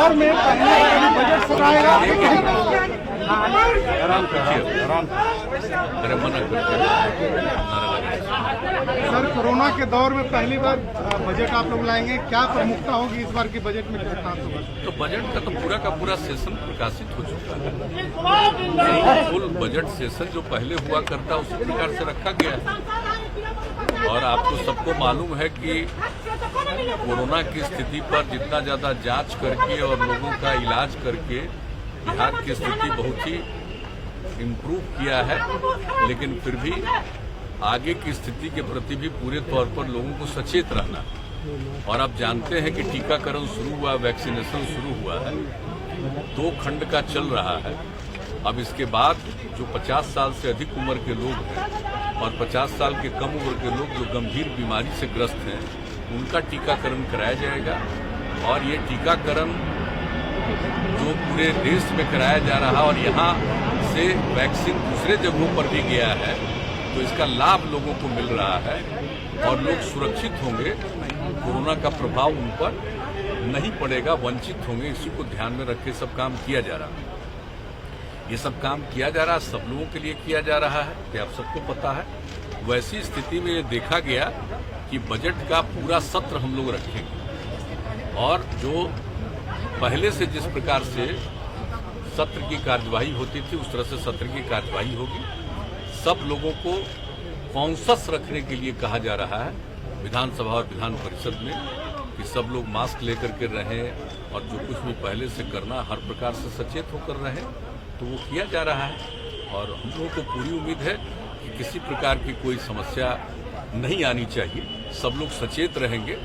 दौर में पहले बजट सुनाएगा। आराम अरे मना सर, कोरोना के दौर में पहली बार बजट आप लोग लाएंगे, क्या प्रमुखता होगी इस बार के बजट में? तो बजट का तो पूरा का पूरा सेशन प्रकाशित हो चुका है। फुल बजट सेशन जो पहले हुआ करता उसी प्रकार से रखा गया है। और आपको सबको मालूम है कि कोरोना की स्थिति पर जितना ज्यादा जांच करके और लोगों का इलाज करके बिहार की स्थिति बहुत ही इम्प्रूव किया है, लेकिन फिर भी आगे की स्थिति के प्रति भी पूरे तौर पर लोगों को सचेत रहना। और आप जानते हैं कि टीकाकरण शुरू हुआ, वैक्सीनेशन शुरू हुआ है, 2 खंड का चल रहा है। अब इसके बाद जो 50 साल से अधिक उम्र के लोग हैं और 50 साल के कम उम्र के लोग जो गंभीर बीमारी से ग्रस्त हैं, उनका टीकाकरण कराया जाएगा। और ये टीकाकरण जो पूरे देश में कराया जा रहा और यहाँ से वैक्सीन दूसरे जगहों पर भी गया है, तो इसका लाभ लोगों को मिल रहा है और लोग सुरक्षित होंगे, कोरोना का प्रभाव उन पर नहीं पड़ेगा, वंचित होंगे। इसी को ध्यान में रख के सब काम किया जा रहा है। ये सब काम किया जा रहा है, सब लोगों के लिए किया जा रहा है, ये आप सबको पता है। वैसी स्थिति में ये देखा गया कि बजट का पूरा सत्र हम लोग रखेंगे और जो पहले से जिस प्रकार से सत्र की कार्यवाही होती थी उस तरह से सत्र की कार्यवाही होगी। सब लोगों को कॉन्शस रखने के लिए कहा जा रहा है विधानसभा और विधान परिषद में कि सब लोग मास्क लेकर के रहें और जो कुछ भी पहले से करना हर प्रकार से सचेत होकर रहें, तो वो किया जा रहा है। और हम लोगों को पूरी उम्मीद है कि किसी प्रकार की कोई समस्या नहीं आनी चाहिए। सब लोग सचेत रहेंगे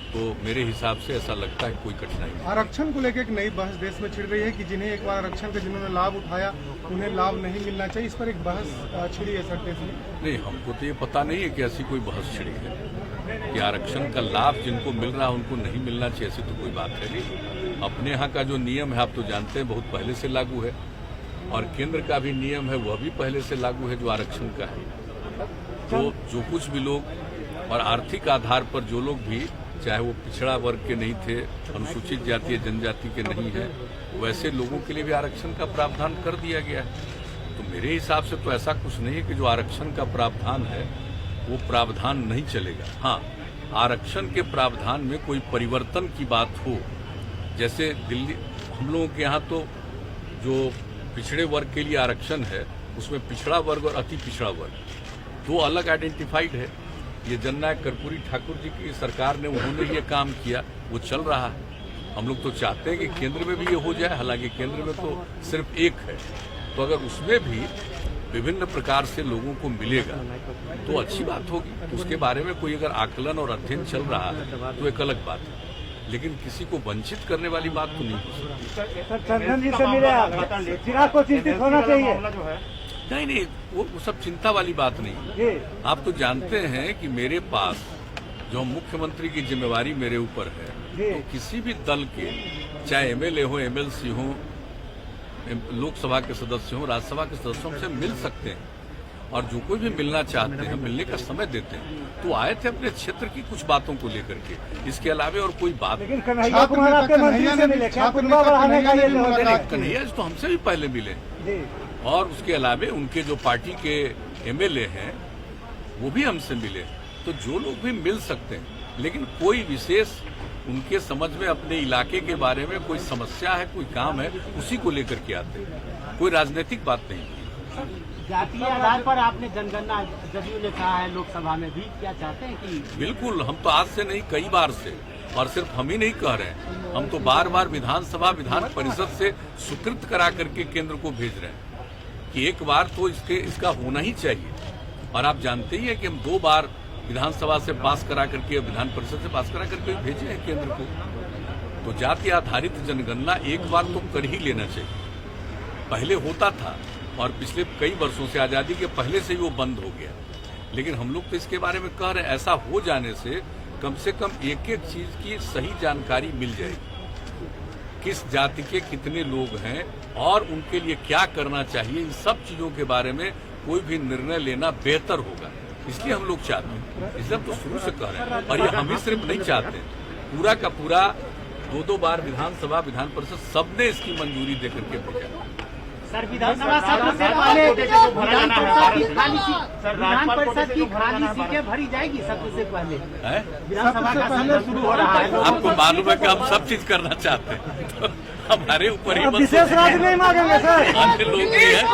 तो मेरे हिसाब से ऐसा लगता है कोई कठिनाई नहीं। आरक्षण को लेकर एक नई बहस देश में छिड़ रही है कि जिन्हें एक बार आरक्षण का जिन्होंने लाभ उठाया उन्हें लाभ नहीं मिलना चाहिए, इस पर एक बहस छिड़ी है सर देश में। नहीं, हमको तो ये पता नहीं है कि ऐसी कोई बहस छिड़ी है कि आरक्षण का लाभ जिनको मिल रहा है उनको नहीं मिलना चाहिए, ऐसी तो कोई बात है नहीं। अपने यहाँ का जो नियम है आप तो जानते हैं बहुत पहले से लागू है और केंद्र का भी नियम है वह भी पहले से लागू है जो आरक्षण का है। तो जो कुछ भी लोग और आर्थिक आधार पर जो लोग भी, चाहे वो पिछड़ा वर्ग के नहीं थे, अनुसूचित जाति या जनजाति के नहीं है, वैसे लोगों के लिए भी आरक्षण का प्रावधान कर दिया गया है। तो मेरे हिसाब से तो ऐसा कुछ नहीं है कि जो आरक्षण का प्रावधान है वो प्रावधान नहीं चलेगा। हाँ, आरक्षण के प्रावधान में कोई परिवर्तन की बात हो, जैसे दिल्ली हम लोगों के यहाँ तो जो पिछड़े वर्ग के लिए आरक्षण है उसमें पिछड़ा वर्ग और अति पिछड़ा वर्ग 2 अलग आइडेंटिफाइड है। ये जननायक कर्पूरी ठाकुर जी की सरकार ने उन्होंने ये काम किया, वो चल रहा है। हम लोग तो चाहते हैं कि केंद्र में भी ये हो जाए, हालांकि केंद्र में तो सिर्फ एक है, तो अगर उसमें भी विभिन्न प्रकार से लोगों को मिलेगा तो अच्छी बात होगी। तो उसके बारे में कोई अगर आकलन और अध्ययन चल रहा है तो एक अलग बात है, लेकिन किसी को वंचित करने वाली बात तो नहीं हो सकती। नहीं, वो सब चिंता वाली बात नहीं। आप तो जानते हैं कि मेरे पास जो मुख्यमंत्री की जिम्मेवारी मेरे ऊपर है, तो किसी भी दल के, चाहे एमएलए हो, एमएलसी हो, लोकसभा के सदस्य हो, राज्यसभा के सदस्यों से मिल सकते हैं और जो कोई भी मिलना चाहते हैं मिलने का समय देते हैं। तो आए थे अपने क्षेत्र की कुछ बातों को लेकर के, इसके अलावा और कोई बात नहीं। कन्हैया तो हमसे भी पहले मिले और उसके अलावा उनके जो पार्टी के एमएलए हैं वो भी हमसे मिले। तो जो लोग भी मिल सकते हैं, लेकिन कोई विशेष उनके समझ में अपने इलाके के बारे में कोई समस्या है, कोई काम है, उसी को लेकर के आते हैं। कोई राजनीतिक बात नहीं। जातीय आधार पर आपने जनगणना जदयू ने कहा है लोकसभा में भी, क्या चाहते हैं कि? बिल्कुल, हम तो आज से नहीं कई बार से, और सिर्फ हम ही नहीं कह रहे हैं, हम तो बार बार विधानसभा विधान परिषद से स्वीकृत करा करके केंद्र को भेज रहे हैं कि एक बार तो इसका होना ही चाहिए। और आप जानते ही हैं कि हम 2 बार विधानसभा से पास करा करके, विधान परिषद से पास करा करके भेजे हैं केंद्र को। तो जाति आधारित जनगणना एक बार तो कर ही लेना चाहिए। पहले होता था और पिछले कई वर्षों से, आजादी के पहले से ही वो बंद हो गया, लेकिन हम लोग तो इसके बारे में कह रहे हैं ऐसा हो जाने से कम एक एक चीज की सही जानकारी मिल जाएगी। किस जाति के कितने लोग हैं और उनके लिए क्या करना चाहिए, इन सब चीजों के बारे में कोई भी निर्णय लेना बेहतर होगा। इसलिए हम लोग चाहते हैं, इसलिए हम तो शुरू से कह रहे हैं। और ये हम ही सिर्फ नहीं चाहते, पूरा का पूरा 2 बार विधानसभा विधान परिषद सबने इसकी मंजूरी देकर के भेजा। सर विधानसभा सत्र से पहले विधान परिषद की खाली सीटें भरी जाएगी सत्र से पहले। विधानसभा का सत्र शुरू हो रहा है। आपको मालूम है कि हम सब चीज करना चाहते हैं, तो हमारे ऊपर ही विशेष राज्य नहीं मांगेंगे सर। अन्य लोग भी हैं।